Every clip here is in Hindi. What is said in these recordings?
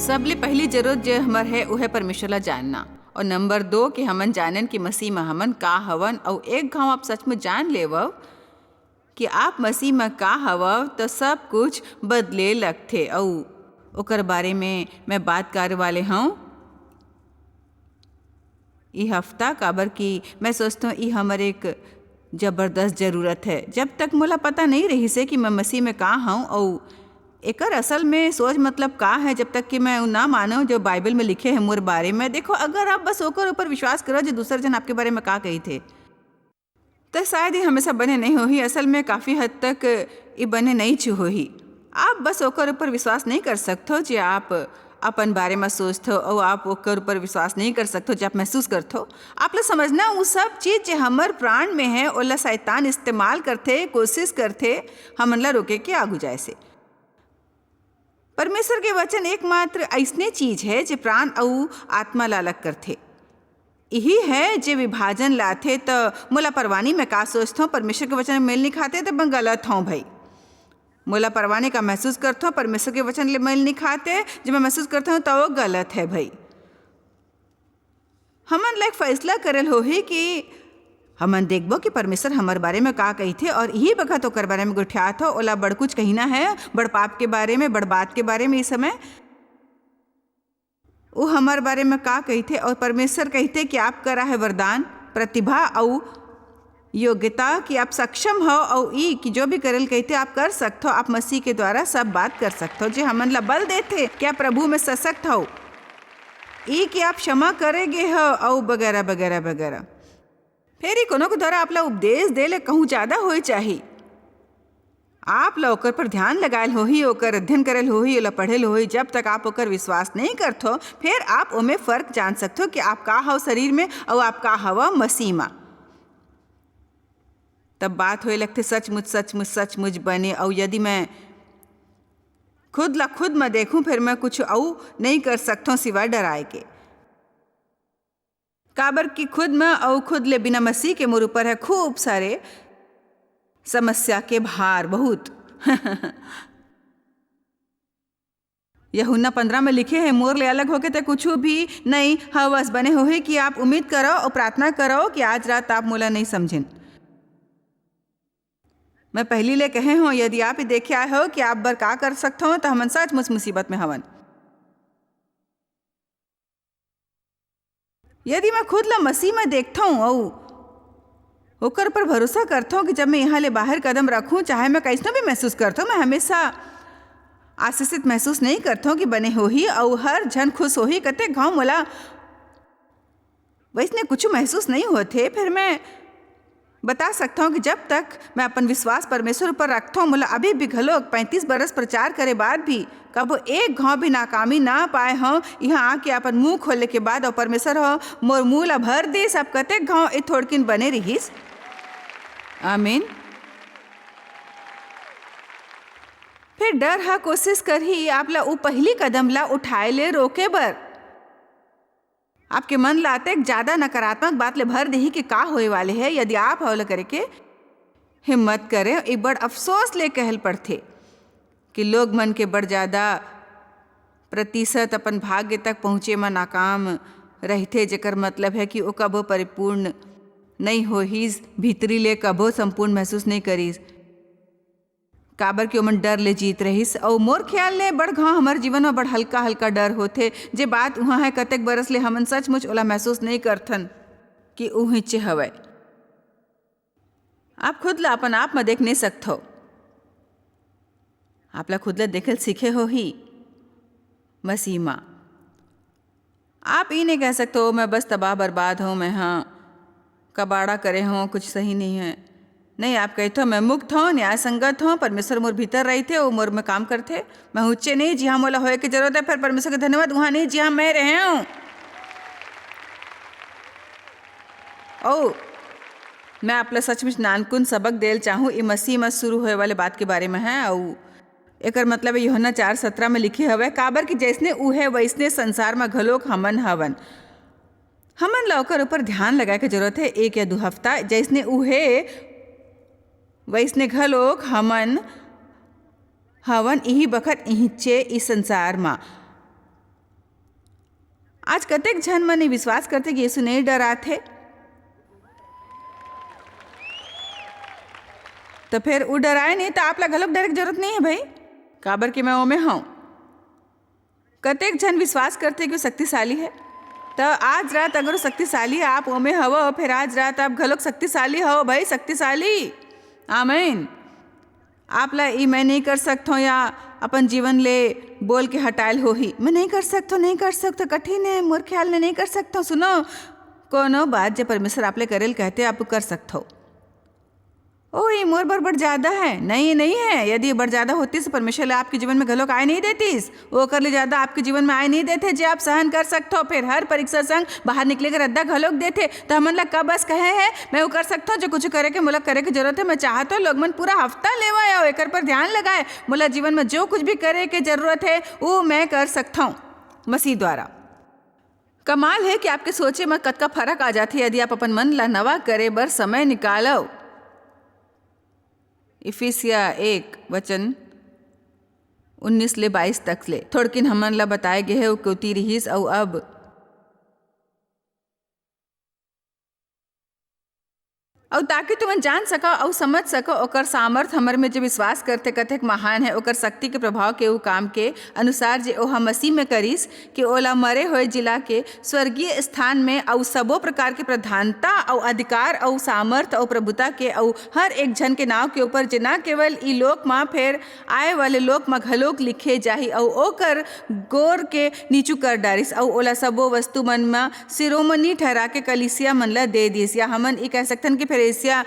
सबले पहली जरूरत जो हमर है वह है परमेश्वर ला जानना। और नंबर 2 कि हमन जानन कि मसीह में हमन का हवन। और एक घाव आप सच में जान लेवव कि आप मसीह में का हवव तो सब कुछ बदले लगथे। और ओकर बारे में मैं बात करे वाले हूँ ये हफ्ता, काबर कि मैं सोचता हूँ ये हमारे एक ज़बरदस्त ज़रूरत है। जब तक मोला पता नहीं रही से कि मैं मसीह में का हूँ और एकर असल में सोच मतलब का है, जब तक कि मैं ना मानो जो बाइबल में लिखे है मोर बारे में। देखो, अगर आप बस ओकर ऊपर विश्वास करो जो दूसरे जन आपके बारे में का कही थे, तो शायद ये हमेशा बने नहीं होही। असल में काफ़ी हद तक ये बने नहीं छू होही। आप बस ओकर ऊपर विश्वास नहीं कर सकते हो जो आप अपन बारे में सोचते हो, और आप ओकर ऊपर विश्वास नहीं कर सकते हो जो आप महसूस करते हो। आप लोग समझना वो सब चीज़ जो हमर प्राण में है ओला शैतान इस्तेमाल करते, कोशिश करते हमन ला रोके के आगू जाए से। परमेश्वर के वचन एकमात्र ऐसने चीज है जो प्राण और आत्मा ला अलग करथे। यही है जो विभाजन लाथे। तो मोला परवानी में का सोचता हूँ, परमेश्वर के वचन में मेल नहीं खाते तो मैं गलत हूँ भाई। मोला परवाने का महसूस करता हूँ, परमेश्वर के वचन ले मेल नहीं खाते, जो मैं महसूस करता हूँ तो वो गलत है भाई। हमन लाइक फैसला करल हो ही कि हमन देखबो कि परमेश्वर हमारे बारे में का कही थे, और यही बखत ओकर बारे में गुठियात हो ओला बड़ कुछ कहीना है, बड़ पाप के बारे में, बड़ बात के बारे में। इस समय वो हमारे बारे में का कही थे, और परमेश्वर कहते कि आप करा है वरदान, प्रतिभा और योग्यता कि आप सक्षम हो, और ई कि जो भी करल कहते आप कर सकते हो। आप मसीह के द्वारा सब बात कर सकते हो। जो हमन ला बल देते कि आप प्रभु में सशक्त हो, ई कि आप क्षमा करेगे हो, और वगैरह वगैरह वगैरह। फिर ही कोनो के द्वारा आप ला उपदेश दे ले कहूँ ज़्यादा होए चाहिए। आप ला ओकर पर ध्यान लगायल हो ही, ओकर अध्ययन करल हो ही, ओला पढ़ेल हो ही। जब तक आप ओकर विश्वास नहीं करते हो, फिर आप ओमे फर्क जान सकते हो कि आप का हो शरीर में और आप का हवा मसीह में। तब बात होए लगते सचमुच सचमुच सचमुच बने। और यदि मैं खुद ला खुद में देखूं, फिर मैं कुछ और नहीं कर सकता हूँ सिवाय डराए के। काबर की खुद में और खुद ले बिना मसीह के मोर ऊपर है खूब सारे समस्या के भार बहुत। यूहन्ना 15 में लिखे है, मोर ले अलग होके तो कुछ भी नहीं हवस बने हो है कि आप उम्मीद करो और प्रार्थना करो कि आज रात आप मोला नहीं समझें। मैं पहली ले कहे हूँ, यदि आप ही देखे आए हो कि आप बर का कर सकते हो, तो हमन सचमुच मुसीबत में हवन। यदि मैं खुद ला मसीह में देखता हूँ और ओकर पर भरोसा करता हूँ कि जब मैं यहाँ ले बाहर कदम रखूँ, चाहे मैं कैसनो भी महसूस करता हूँ, मैं हमेशा आशीषित महसूस नहीं करता हूँ कि बने हो ही और हर जन खुश हो ही कते गाँव मोला वैसने कुछ महसूस नहीं होते। फिर मैं बता सकता हूँ कि जब तक मैं अपन विश्वास परमेश्वर पर रखता हूँ, मोला अभी भी घलोक 35 बरस प्रचार करे बाद भी कबो एक घाव भी नाकामी ना पाए हों। यहाँ आके अपन मुंह खोलने के बाद और परमेश्वर हो मोर मुँह ला भर दे, सब कते घाव ए थोड़किन बने रहीस। आमीन। फिर डर हा कोशिश कर ही आप ला वो पहली कदम ला उठाए ले रोके बर। आपके मन लाते ज़्यादा नकारात्मक बात ले भर दही कि का होए वाले है। यदि आप हौला करे के हिम्मत करें, एक बड़ अफसोस ले कहल पड़ते कि लोग मन के बड़ ज़्यादा प्रतिशत अपन भाग्य तक पहुँचे में नाकाम रहते, जेकर मतलब है कि वो कबो परिपूर्ण नहीं हो ही, भीतरी ले कबो संपूर्ण महसूस नहीं करीस। काबर के ओमन डर ले जीत रहीस। और मोर ख्याल ले बड़ घाव हमार जीवन में बड़ हल्का हल्का डर होते, जे बात वहाँ है कतेक बरस ले हमन सचमुच ओला महसूस नहीं करथन कि उहिचे हवय। आप खुद ला अपन आप में देख नहीं सकते हो, आप ला खुद ला देखल सीखे हो ही मसीह माँ। आप ये नहीं कह सकते हो मैं बस तबाह बर्बाद हूँ, मैं हाँ कबाड़ा करे हूँ, कुछ सही नहीं है। नहीं, आप कहते हो मैं मुक्त हूँ, न्याय संगत हूँ, परमेश्वर मोर भीतर रहते, वो मोर में काम करते। मैं ऊँचे नहीं जी हाँ मोला होए की जरूरत है, फिर परमेश्वर का धन्यवाद वहाँ नहीं जी हाँ मैं रहे हूँ। ओ मैं आप ला सचमुच नानकुन सबक देल चाहूँ। ये मसीह में शुरू होए वाले बात के बारे में है। और एकर मतलब है यूहन्ना 4:17 में लिखे हवे, काबर कि जैसने उहे वैसने संसार में घलोक हमन हवन। हमन ला ओकर ऊपर ध्यान लगाए के जरूरत है 1 या 2 हफ्ता। जैसने उहे वैसने घलोक हमन हवन, यही बखत इहिचे इस संसार में। आज कतेक झन मन विश्वास करते कि यीशु नहीं डराथे, तो फिर वो डराए नहीं तो आप ला घलोक डरे की जरूरत नहीं है भाई, काबर कि मैं ओमे हूँ। कतेक जन विश्वास करते कि वो शक्तिशाली है, तो आज रात अगर वो शक्तिशाली है, आप ओमे हवो, फिर आज रात आप घलोक शक्तिशाली हो भाई, शक्तिशाली। आमीन। आप ला ई मैं नहीं कर सकता या अपन जीवन ले बोल के हटायल हो ही, मैं नहीं कर सकता कठिन है, मोर ख्याल ने नहीं कर सकता। सुनो, कोनो बात जो परमेश्वर आप ले करेल कहते आप कर सकते हो। ओ ये मोर बड़ ज़्यादा है, नहीं है। यदि बड़ ज़्यादा होती तो परमेश्वर आपके जीवन में घलोक आए नहीं देतीस, वो कर ले ज़्यादा आपके जीवन में आए नहीं देते जे आप सहन कर सकते हो। फिर हर परीक्षा संग बाहर निकले कर रद्दा घलोक देते, तो हमन ला कब बस कहे है मैं वो कर सकता हूँ, जो कुछ करे के मुला करे की जरूरत है। मैं चाहता हूँ लोग मन पूरा हफ्ता लेवा या एक पर ध्यान लगाए, मुला जीवन में जो कुछ भी करे के जरूरत है वो मैं कर सकता हूँ मसीह द्वारा। कमाल है कि आपके सोचे में कद का फर्क आ जाती है यदि आप अपन मन ला नवा करे बर समय निकालो। इफिसिया 1:19 ले 22 तक ले थोड़किन हमन ला बताए गए है क्यों रहीस और अब और ताकि तुम जान सको और समझ सको ओकर सामर्थ हमर में जो विश्वास करते कथेक महान है, ओकर शक्ति के प्रभाव के वो काम के अनुसार जे ओहा मसीह में करीस कि ओला मरे हुए जिला के स्वर्गीय स्थान में और सबो प्रकार के प्रधानता और अधिकार और सामर्थ और प्रभुता के और हर एक जन के नाव के ऊपर जे न केवल ई लोक माँ फिर आए वाले लोक माँ घलोक लिखे जाही और ओकर गोर के नीचू कर डारिस और ओला सबो वस्तु मन में शिरोमणि ठहरा के कलीसिया मन ला दे दिस। या हमन ई कह सकतन कि इफिसिया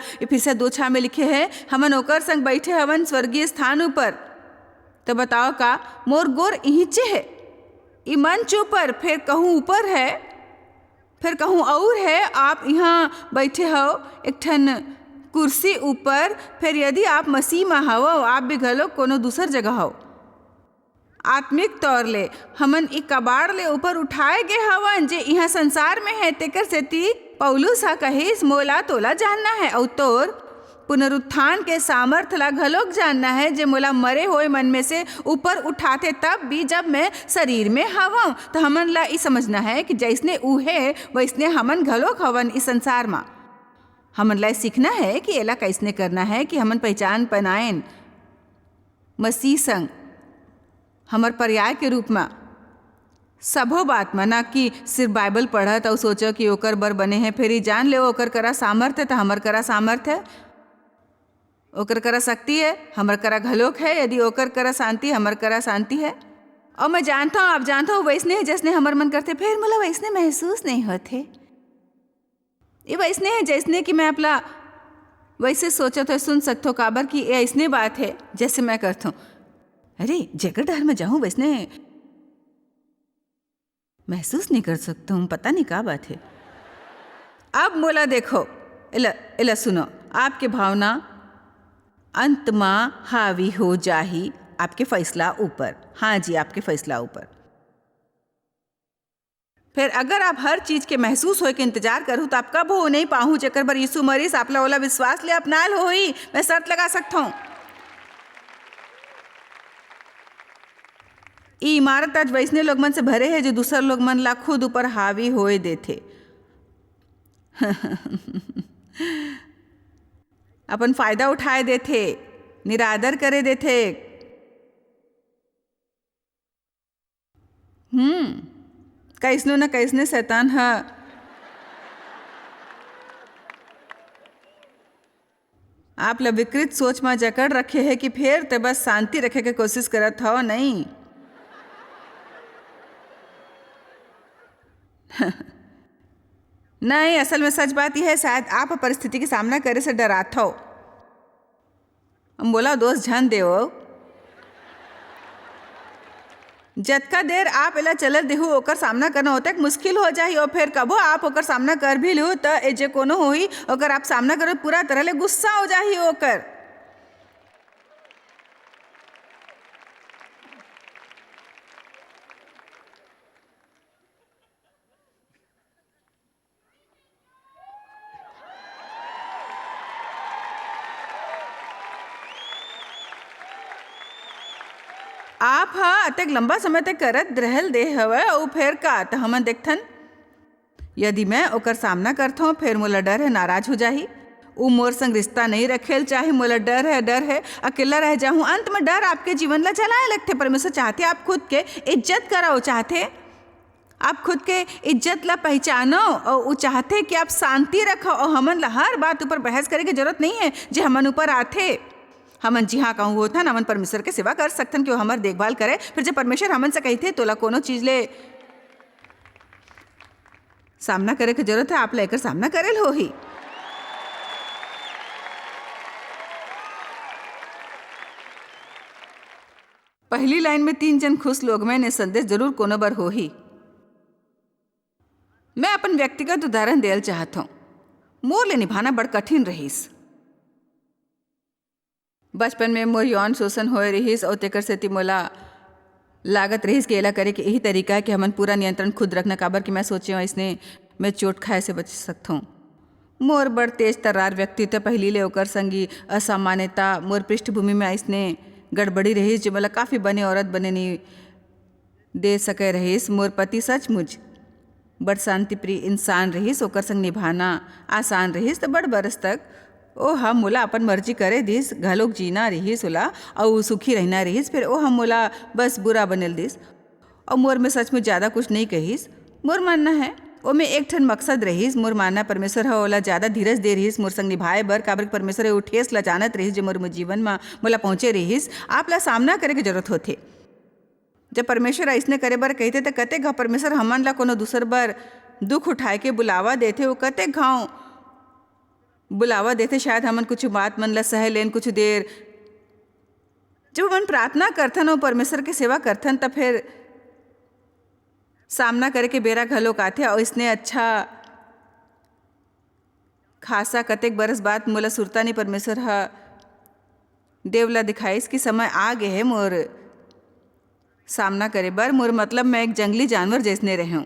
2:6 में लिखे है हमन ओकर संग बैठे हवन स्वर्गीय स्थान ऊपर। तो बताओ का मोर गोर इहिचे है ई मंच ऊपर, फिर कहूँ ऊपर है, फिर कहूँ और है। आप यहाँ बैठे हो एक ठन कुर्सी ऊपर, फिर यदि आप मसीह में हो आप भी घलो कोनो दूसर जगह हो। आत्मिक तौर ले हमन ई कबाड़ ले ऊपर उठाए गए हवन जे यहाँ संसार में है। तेकर सेती पौलुस हा कहिस मोला तोला जानना है और तोर पुनरुत्थान के सामर्थ ला घलोक जानना है जे मोला मरे हुए मन में से ऊपर उठाते तब भी जब मैं शरीर में हवा। तो हमन ला ई समझना है कि जैसने ऊ है वैसने हमन घलोक हवन इस संसार में। हमन ला सीखना है कि एला कैसने करना है कि हमन पहचान पनाएन मसीह संग हमर पर्याय के रूप में सबो बात में, ना कि सिर्फ बाइबल पढ़त और सोचो कि ओकर बर बने हैं। फिर ही जान ले ओकर करा सामर्थ है तो हमर करा सामर्थ है, ओकर करा शक्ति है हमर करा घलोक है। यदि ओकर करा शांति हमर करा शांति है। और मैं जानता हूँ आप जानता हूँ वैसने है जैसने हमर मन करते, फिर मतलब वैसने महसूस नहीं होते। ये वैसने है जैसने कि मैं अपना वैसे सोचा तो सुन सकते हो काबर कि ये ऐसने बात है जैसे मैं करता हूँ। अरे जगह डर में जाऊँ वैसने महसूस नहीं कर सकता हूँ, पता नहीं क्या बात है। अब मोला देखो इला सुनो, आपके भावना अंत में हावी हो जाही आपके फैसला ऊपर। हाँ जी, आपके फैसला ऊपर। फिर अगर आप हर चीज के महसूस हो के इंतजार करूँ तो आप कब हो नहीं पाऊँ जेकर बर यीशु मरीस आप ला ओला विश्वास ले अपनाल हो ही। मैं शर्त लगा सकता हूँ। ई इमारत आज वैसने लोग मन से भरे है जो दूसर लोग मन ला खुद ऊपर हावी होए देथे। अपन फायदा उठाए देथे, निरादर करे देथे। कैसनो न कैसने शैतान है आप ला विकृत सोच में जकड़ रखे है कि फिर ते बस शांति रखे के कोशिश करत हो। नहीं नहीं, असल में सच बात यह है शायद आप परिस्थिति के सामना करे से डरात हो। हम बोला दोस्त झन देव जतका देर आप एला चलत देहु ओकर सामना करना होता है मुश्किल हो जाही। और फिर कबो आप ओकर सामना कर भी लिहु तो ए जे कोनो होई ओकर आप सामना करो पूरा तरह ले गुस्सा हो जाही ओकर। आप हाँ अतक लंबा समय तक करत रहल दे हवे और फिर का त हमन देखथन यदि मैं ओकर सामना करथो फिर मोला डर है नाराज हो जाही, उ मोर संग रिश्ता नहीं रखेल चाहे, मोला डर है अकेला रह जाऊं। अंत में डर आपके जीवन ला चलाए लगते। परमेश्वर चाहते आप खुद के इज्जत कराओ, चाहते आप खुद के इज्जत ला पहचानो और वो चाहते कि आप शांति रखो और हमन ला हर बात ऊपर बहस करे की जरूरत नहीं है जो हमन ऊपर आथे। हमन जी हाँ कहूँ होता हमन परमेश्वर के सेवा कर सकथन कि वो हमार देखभाल करे। फिर जब परमेश्वर हमन से कहते तोला कोनो चीज ले सामना करे की जरूरत है, आप लेकर सामना करेल हो ही। पहली लाइन में 3 जन खुश लोग में ने संदेश जरूर कोनो बार हो ही। मैं अपन व्यक्तिगत उदाहरण देल चाहत हूँ। मोर ले निभाना बड़ कठिन रहीस। बचपन में मोर यौन शोषण होए रहीस और तेकर सेती मोला लागत रहीस कि एला करे के यही तरीका है कि हमन पूरा नियंत्रण खुद रखना। काबर कि मैं सोचे इसने मैं चोट खाए से बच सकता हूँ। मोर बड़ तेज तर्रार व्यक्तित्व पहली ले ओकर संगी असामान्यता मोर पृष्ठभूमि में इसने गड़बड़ी रहीस जो मोला काफ़ी बने औरत बने नहीं दे सके रहीस। मोर पति सचमुच बड़ शांति प्रिय इंसान रहीस, ओकर संग निभाना आसान रहीस। तो बड़ बरस तक ओ हम मोला अपन मर्जी करे दिस, घलोक जीना रहीस ओला और सुखी रहना रहीस। फिर ओ हम मोला बस बुरा बनल दिस और मोर में सचमुच ज़्यादा कुछ नहीं कहीस। मोर मानना है ओ में एक ठन मकसद रहीस। मोर मानना परमेश्वर ह ओला ज़्यादा धीरज दे रहीस मोर संग निभाए बर। काबर परमेश्वर वो ठेस ला जानत रहीस जो मोर जीवन में मोला पहुँचे रहीस। आप ला सामना करे की जरूरत होथे। जब परमेश्वर ऐसने करे बर कहते तो कतेक घाव परमेश्वर हमन ला कोनो दूसर बर दुख उठाए के बुलावा देते। वो कतेक घाव बुलावा देते शायद हमन कुछ बात मन ला सह लेन कुछ देर। जब हमन प्रार्थना करथन और परमेश्वर की सेवा करथन तब फिर सामना करे के बेरा घलोक आथे। और इसने अच्छा खासा कतेक बरस बाद मोला सुरता नहीं परमेश्वर हा देवला दिखाइस कि समय आ गए है मोर सामना करे बर। मोर मतलब मैं एक जंगली जानवर जैसने रहूँ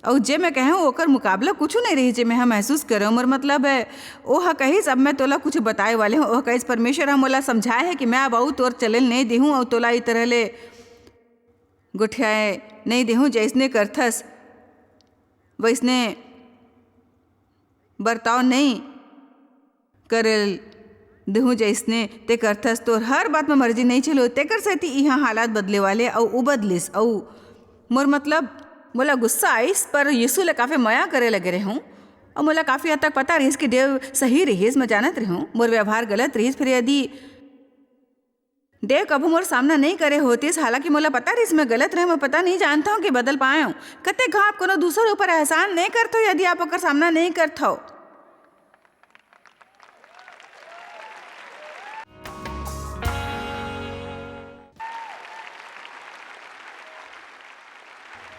और जे मैं कहूँ ओकर मुकाबला कुछ नहीं रही जे मैं हाँ महसूस करूँ। मोर मतलब है ओ हा कहीस अब मैं तोला कुछ बताए वाले हूँ। ओह कहीस परमेश्वर हा मोला समझाए है कि मैं अब आऊ तोर चलल नहीं देहूँ और तोला ई तरह ले गुठियाए नहीं देहूँ। जैसने करथस वैसने बर्ताव नहीं करल देहूँ। जैसने ते करथस तोर हर बात में मर्जी नहीं चलो तेकर सेती यहाँ हालात बदले वाले और उ बदलिस। और मोर मतलब मोला गुस्सा आइस पर यीशु ले काफ़ी मया करे लगे रहूँ और मोला काफ़ी हद तक पता रहीस कि देव सही रहीस। मैं जानत रहूँ मोर व्यवहार गलत रहीस। फिर यदि देव कभू मोर सामना नहीं करे होतीस, हालांकि मोला पता रहीस मैं गलत रहे, मैं पता नहीं जानता हूँ कि बदल पाए हूँ। कते घाव आप कोनो दूसरे ऊपर एहसान नहीं करते यदि आप ओकर सामना नहीं करते हो।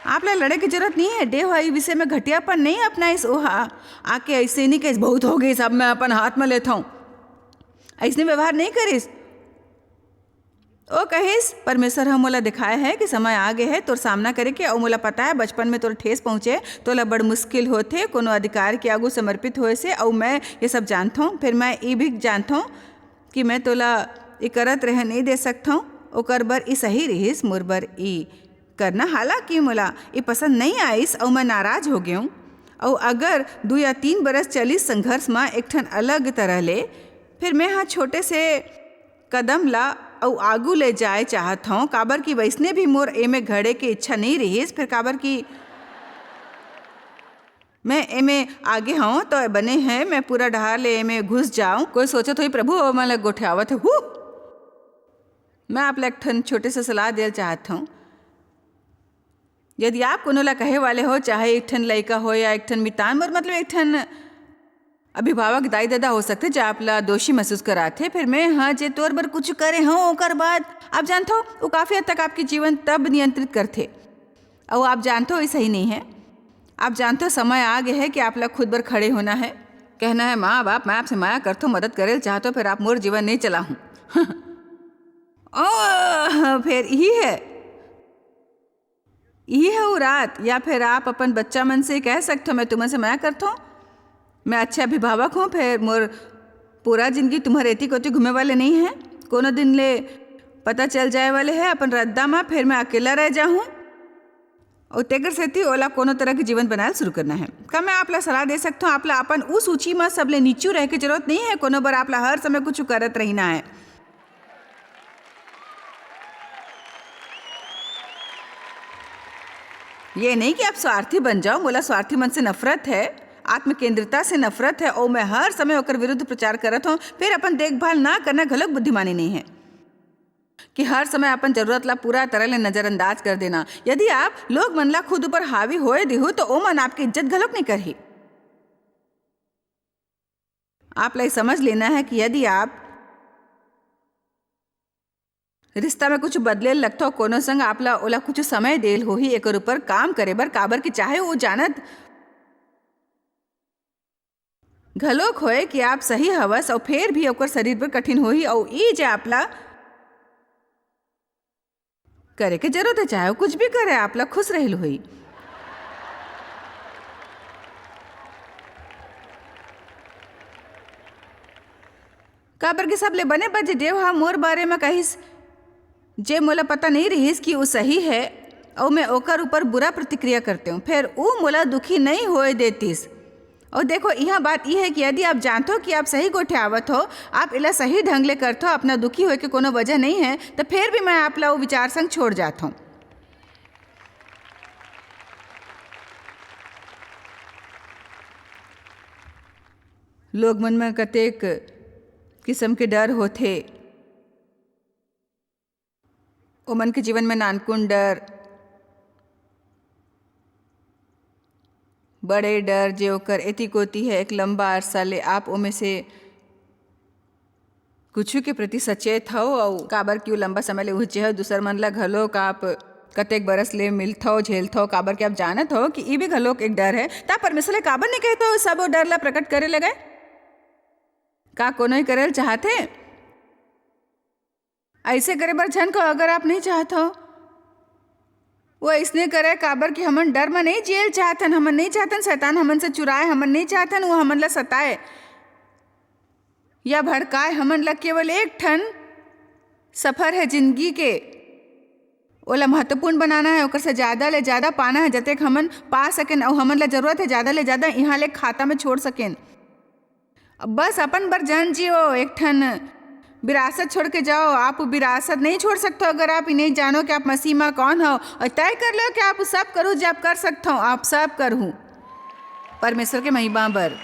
आप ला लड़े की जरूरत नहीं है। देव आई विषय में घटियापन नहीं अपनाइस। ओहा आके ऐसे नहीं कहिस बहुत हो गई सब मैं अपन हाथ में लेता हूँ, ऐसने व्यवहार नहीं करिस। ओ कहिस परमेश्वर हम मोला दिखाया है कि समय आ गए है तोर सामना करे के। और मोला पता है बचपन में तोर ठेस पहुँचे तोला बड़ मुश्किल होते कोनो अधिकार के आगू समर्पित होए से। और मैं ये सब जानता हूँ। फिर मैं ये भी जानता हूँ कि मैं तोला ये करत रह नहीं दे सकता हूँ। ओकर बर ई सही रहीस मोर बर ई करना। हालांकि मोला ये पसंद नहीं आइस और मैं नाराज हो गया हूँ। और अगर 2 या 3 बरस चलिस संघर्ष में एक ठन अलग तरह ले फिर मैं हाँ छोटे से कदम ला और आगू ले जाए चाहत हूँ। काबर की वैसने भी मोर एमे घड़े की इच्छा नहीं रहीस। फिर काबर की मैं एमे आगे हूँ तो बने हैं मैं पूरा ढहार ले एमे घुस जाऊँ। कोई सोचत हुई प्रभु मैं गोठियावत हूँ। मैं आप एक ठन छोटे से सलाह देल चाहत हूँ। यदि आप कोनो ला कहे वाले हो चाहे एक ठन लड़का हो या एक ठन मितान मोर मतलब एक ठन अभिभावक दाई दादा हो सकते जो आप ला दोषी महसूस कराते। फिर मैं हाँ जे तोर बर कुछ करे हूँ ओकर बाद आप जानते हो वो काफ़ी हद तक आपके जीवन तब नियंत्रित करते और आप जानते हो ये सही नहीं है। आप जानते हो समय आ गया है कि आप ला खुद बर खड़े होना है, कहना है माँ बाप मैं आपसे माया करता हूँ मदद करे चाहते हो फिर आप मोर जीवन नहीं चला हूँ। फिर यही है वो रात। या फिर आप अपन बच्चा मन से कह सकते हो मैं तुम्हें से माया करता हूँ, मैं अच्छे अभिभावक हूँ। फिर मोर पूरा जिंदगी तुम्हारे रेती कोती घूमे वाले नहीं है। कोनो दिन ले पता चल जाए वाले है अपन रद्दा में, फिर मैं अकेला रह जाऊँ और तेकर सेती ओला कोनो तरह के जीवन बनाए शुरू करना है। का मैं आपला सलाह दे सकता हूँ, आपला अपन उस सूची में सबले नीचू रह के जरूरत नहीं है, कोनो बार आपला हर समय कुछ करत रहना है। ये नहीं कि आप स्वार्थी बन जाओ, मोला स्वार्थी मन से नफरत है, आत्मकेंद्रिता से नफरत है और मैं हर समय ओकर विरुद्ध प्रचार करत हूँ। फिर अपन देखभाल ना करना गलत बुद्धिमानी नहीं है कि हर समय अपन जरूरत ला पूरा तरह ले नजरअंदाज कर देना। यदि आप लोग मन ला खुद ऊपर हावी होए दिहु तो ओ मन आपकी इज्जत गलत नहीं करही। आप ला समझ लेना है कि यदि आप रिश्ता में कुछ बदले लगता हो कोनो संग, आपला ओला कुछ समय देल हो ही एक ऊपर काम करे बर, काबर की चाहे वो जानत घलोक होए कि आप सही हवस और फिर भी ओकर शरीर पर कठिन हो ही और ई जे आपला करे के जरूरत है, चाहे वो कुछ भी करे आपला खुश रहल हुई। काबर के सब ले बने बजे देव हा मोर बारे में कहिस जे मोला पता नहीं रहीस कि वो सही है और मैं ओकर ऊपर बुरा प्रतिक्रिया करते हूँ, फिर वो मोला दुखी नहीं होए देतीस। और देखो यह बात यह है कि यदि आप जानते हो कि आप सही गोठे आवत हो, आप इला सही ढंग ले करते हो, अपना दुखी होए के कोनो वजह नहीं है, तो फिर भी मैं आपला वो विचार संग छोड़ जाता हूँ। लोग मन में कतेक किस्म के डर होते, ओ मन के जीवन में नानकुन डर, बड़े डर जे ओकर एती कोती है एक लंबा अरसा ले आप ओमे से कुछ के प्रति सचेत हो और काबर क्यों लंबा समय ले उचे हो दूसर मन ला घलोक आप कतेक बरस ले मिलथो झेलथो, काबर के आप जानत हो कि ये भी घलोक एक डर है। ता परमेश्वर ले काबर नहीं कहते हो सब वो डर ला प्रकट करे लगे? का कोनो ही करे चाहते ऐसे करे बर झन को, अगर आप नहीं चाहते हो वो इसने करे काबर कि हमन डर में नहीं जेल चाहतन, हमन नहीं चाहतन शैतान हमन से चुराए, हमन नहीं चाहतन वो हमन ला सताए या भड़काए। हमन ला केवल एक ठन सफर है जिंदगी के, ओला महत्वपूर्ण बनाना है, ओकर से ज्यादा ले ज्यादा पाना है, जतेक हमन पा सकें और हमन ला जरूरत है ज्यादा ले ज्यादा यहाँ ले खाता में छोड़ सकें। बस अपन बर जान जियो, एक ठन विरासत छोड़ के जाओ। आप विरासत नहीं छोड़ सकते हो अगर आप नहीं जानो कि आप मसीह में कौन हो, और तय कर लो कि आप सब करो जो आप कर सकते हो, आप सब करूँ परमेश्वर के महिमा बर।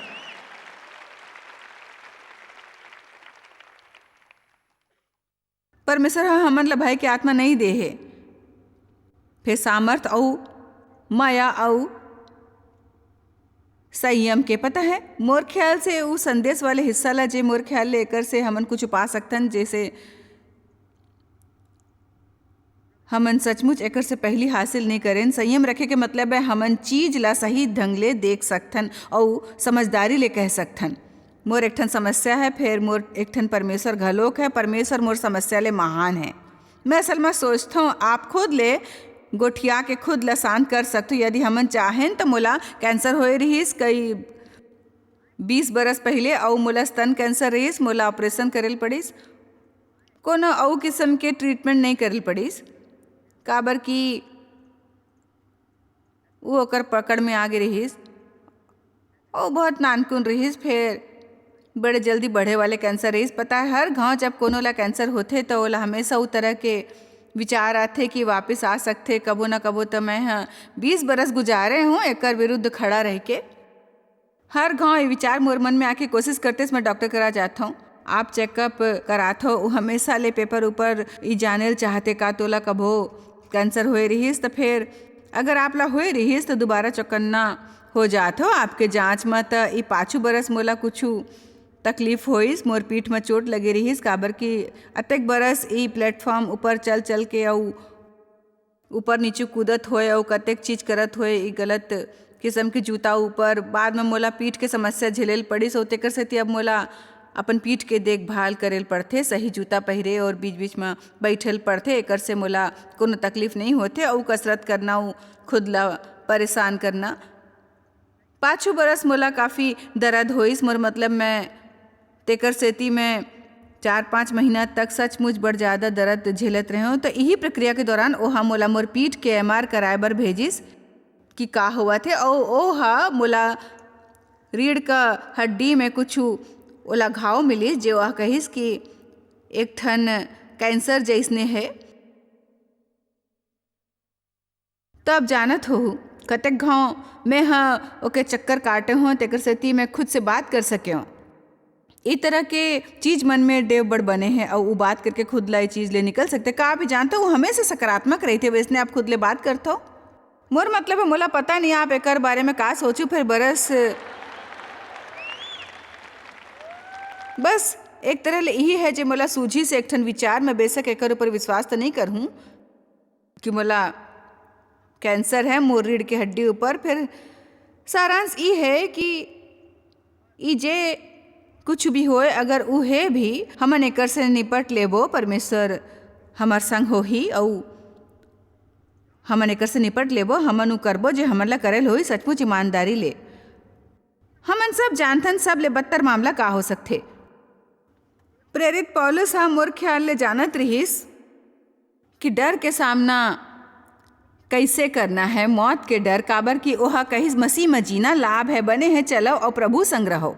परमेश्वर हमन ला भय के आत्मा नहीं दे है, फिर सामर्थ औ माया औ संयम के। पता है मोर ख्याल से वो संदेश वाले हिस्सा ला जे मोर ख्याल लेकर से हमन कुछ पा सकतन, जैसे हमन सचमुच एकर से पहली हासिल नहीं करें। संयम रखे के मतलब है हमन चीज ला सही ढंग ले देख सकथन और समझदारी ले कह सकथन मोर एक ठन समस्या है, फिर मोर एक ठन परमेश्वर घलोक है, परमेश्वर मोर समस्या ले महान है। मैं असल में सोचता हूँ आप खुद ले गोठिया के खुद ला शांत कर सकते हो। यदि हमन चाहें तो मोला कैंसर होए रहीस कई 20 बरस पहले और मोला स्तन कैंसर रहीस, मोला ऑपरेशन करेल पड़ीस, कोनो और किस्म के ट्रीटमेंट नहीं करेल पड़ीस, काबर की वो ओकर पकड़ में आगे रहीस और बहुत नानकुन रहीस, फिर बड़े जल्दी बढ़े वाले कैंसर रहीस। पता है हर गांव जब कोनो ला कैंसर होते तो ओला हमेशा उस तरह के विचार आते कि वापस आ सकते कबो ना कबो। तो मैं 20 बरस गुजारे हूँ एकर विरुद्ध खड़ा रह के। हर गांव ये विचार मोर मन में आके कोशिश करते मैं डॉक्टर करा जाता हूँ, आप चेकअप करात हो, हमेशा ले पेपर ऊपर ये जाने चाहते का तोला कबो कैंसर होए रहीस, तो फिर अगर आप ला होए रहीस तो दोबारा चौकन्ना हो जात हो आपके जांच में। तो ये 5 बरस मोला कुछ तकलीफ होइस, मोर पीठ में चोट लगे रहीस, काबर की अतेक बरस ई प्लेटफॉर्म ऊपर चल चल के और ऊपर नीचे कूदत होए और कतेक चीज करत होए ई गलत किस्म के जूता ऊपर। बाद में मोला पीठ के समस्या झेलेल पड़ीस और तेकर सेती अब मोला अपन पीठ के देखभाल करेल पड़थे, सही जूता पहिरे और बीच बीच में बैठल पड़थे। एकर से मोला कोनो तकलीफ नहीं होते और कसरत करना और खुद ला परेशान करना। 5 बरस मोला काफ़ी दर्द होइस, मोर मतलब मैं तेकर सेती मैं 4-5 महीना तक सचमुच बड़ ज़्यादा दर्द झेलत रहे हो। तो यही प्रक्रिया के दौरान ओहा मोला मोर पीठ के MR कराए बर भेजिस कि का हुआ थे। और ओहा मोला रीढ़ का हड्डी में कुछ ओला घाव मिलिस, जो वह कहिस कि एक ठन कैंसर जैसने है। तो अब जानत हो कतक घाव मैं हाँ ओके चक्कर काटे हों, तेकर सेती मैं खुद से बात कर सके हूँ। ई तरह के चीज मन में डेव बड़ बने हैं और वो बात करके खुद ला चीज ले निकल सकते। का आप जानते हो हमेशा सकारात्मक रही थे, वैसने आप खुद ले बात करते हो। मोर मतलब है मोला पता नहीं आप एकर बारे में का सोचू, फिर बस एक तरह ले यही है जो मोला सूझी से एक ठन विचार में बेशक एकर ऊपर विश्वास तो नहीं करहूँ कि मोला कैंसर है मोर रीढ़ की हड्डी ऊपर। फिर सारांश ये है कि ई जे कुछ भी होए, अगर उहे भी हमन एकर से निपट लेबो, परमेश्वर हमार संग होही और हमन एकर से निपट लेबो, हमन उ करबो जे हमन ला करेल होई सचमुच ईमानदारी ले। हमन सब जानथन सब ले बदतर मामला का हो सकथे। प्रेरित पौलुस हा मोर ख्याल ले जानत रहिस कि डर के सामना कैसे करना है, मौत के डर, काबर की ओहा कहिस मसीह में जीना लाभ है, बने हैं चलो और प्रभु संग रहो।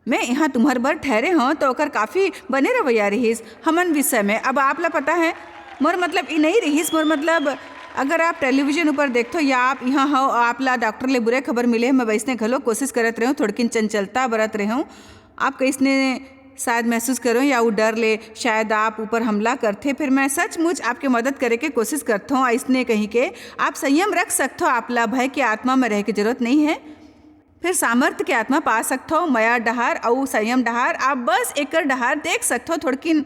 मैं यहाँ तुम्हार बर ठहरे हूँ तो ओकर काफ़ी बने रवैया रहीस हमन विषय में। अब आप ला पता है मोर मतलब ई नहीं रहीस, मोर मतलब अगर आप टेलीविजन ऊपर देखते हो या आप यहाँ हो, आप ला डॉक्टर ले बुरे खबर मिले, मैं वैसने घलो कोशिश करत रहे हूँ, थोड़किन चंचलता बरत रहे हूँ। आप कैसने शायद महसूस करो या वो डर ले शायद आप ऊपर हमला करते, फिर मैं सचमुच आपके मदद करे के कोशिश करता हूँ। ऐसने कहीं के आप संयम रख सकते हो, आप ला भय की आत्मा में रह की जरूरत नहीं है, फिर सामर्थ्य के आत्मा पा सकते हो। मया डहार और संयम डहार आप बस एकर डहार देख सकते हो, थोड़किन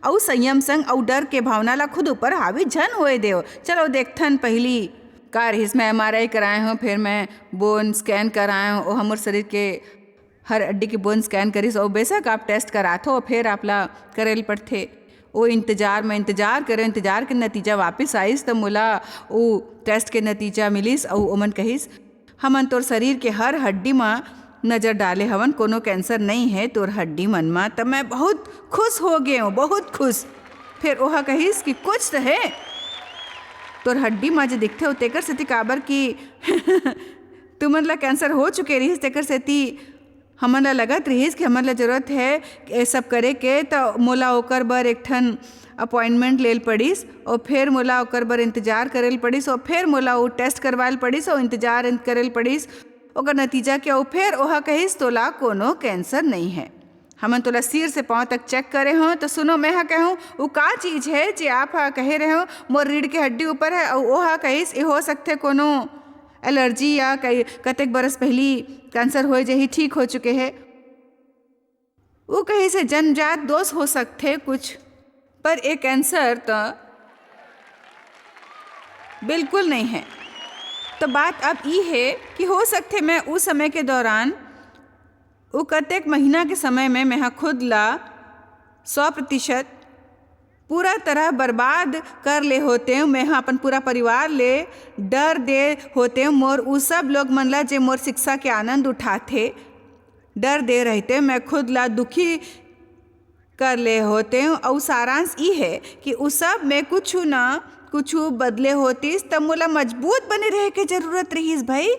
और संयम संग और डर के भावना ला खुद ऊपर हावी झन होए देव। चलो देखथन पहली कार हिस में MRI कराए हूँ, फिर मैं बोन स्कैन कराए हूँ, और हमारे शरीर के हर हड्डी की बोन स्कैन करिस और बेशक आप टेस्ट कराते हो, फिर आप ला करेल पड़थे। वो इंतजार में इंतजार करे, इंतजार के नतीजा वापस आइस तो मोला वो टेस्ट के नतीजा मिलिस और ओमन कहिस हमन तोर शरीर के हर हड्डी में नज़र डाले हवन, कोनो कैंसर नहीं है तोर हड्डी मन में। तब मैं बहुत खुश हो गए हूँ, बहुत खुश। फिर ओहा कहिस कि कुछ तो है तोर हड्डी में जो दिखते हो, तेकर सेती काबर की तुमन ला कैंसर हो चुके रहीस, तेकर सेती हमन ला लगत रहीस कि हमन ला जरूरत है ये सब करे के। तो मोला ओकर बर एक ठन अपॉइंटमेंट लेल पड़िस और फिर मोला ओकर बर इंतजार करेल पड़िस और फिर मोला वो टेस्ट करवाएल पड़िस और इंतजार करेल पड़िस ओकर नतीजा के। और फिर ओहा कहिस तोला कोनो कैंसर नहीं है। हमन तोला सिर से पाँव तक चेक करे हों। तो सुनो मैं हाँ कहूँ वो का चीज़ है जे आप हाँ कहे रहे हो मोर रीढ़ के हड्डी ऊपर है, और ओहा कहिस ये हो सकते कोनो एलर्जी या कई कतेक बरस पहली कैंसर हो जे ही ठीक हो चुके हैं। वो कहीं से जन्मजात दोष हो सकते कुछ, पर एक कैंसर तो बिल्कुल नहीं है। तो बात अब ये है कि हो सकते मैं उस समय के दौरान वो कतेक महीना के समय में मैं खुद ला 100% पूरा तरह बर्बाद कर ले होते हूँ। मैं अपन पूरा परिवार ले डर दे होते हूँ। मोर उस सब लोग मन ला जे मोर शिक्षा के आनंद उठाते डर दे रहते, मैं खुद ला दुखी कर ले होते हूँ। और सारांश ये है कि उस सब में कुछ ना कुछ बदले होतीस तब मोला मजबूत बने रहे के जरूरत रहीस भाई।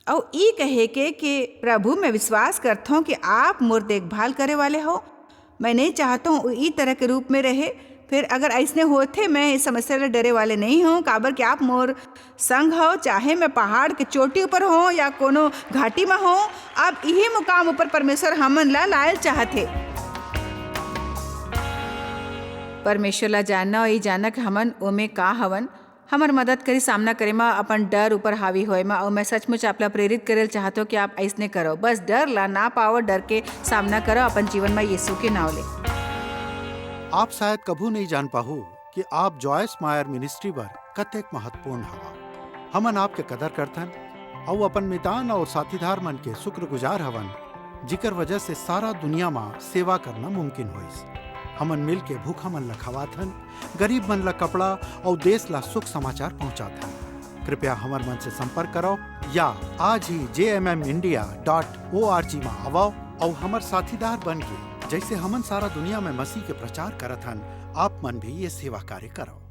और ई कहे के कि प्रभु मैं विश्वास करता हूँ कि आप मोर देखभाल करे वाले हो। मैं नहीं चाहता हूँ ई तरह के रूप में रहे। फिर अगर ऐसने होते मैं इस समस्या से डरे वाले नहीं हूँ, काबर कि आप मोर संग हो, चाहे मैं पहाड़ के चोटी ऊपर हो या कोनो घाटी में हो। अब यही मुकाम ऊपर परमेश्वर हमन ला लायल चाहते। परमेश्वर ला जानना और ये जानना कि हमन ओमे का हवन हमार मदद करी सामना करे में अपन डर ऊपर हावी होए में। और मैं सचमुच आपला प्रेरित करेल चाहते हो कि आप ऐसने करो, बस डर ला ना पाओ, डर के सामना करो अपन जीवन में यीशु के नाम ले। आप शायद कभू नहीं जान पाहु कि आप जॉयस मायर मिनिस्ट्री बर कतेक महत्वपूर्ण हवा। हमन आपके कदर करथन और अपन मितान और साथीदार मन के शुक्रगुजार हवन, जिकर वजह से सारा दुनिया में सेवा करना मुमकिन होइस। हमन मिल के भूखा मन ला खवाथन, गरीब मन ला कपड़ा और देश ला सुख समाचार पहुंचाथन। कृपया हमार मन से संपर्क करो या आज ही jmmindia.org में आवो और हमार साथीदार बन के जैसे हमन सारा दुनिया में मसीह के प्रचार करत हन, आप मन भी ये सेवा कार्य करो।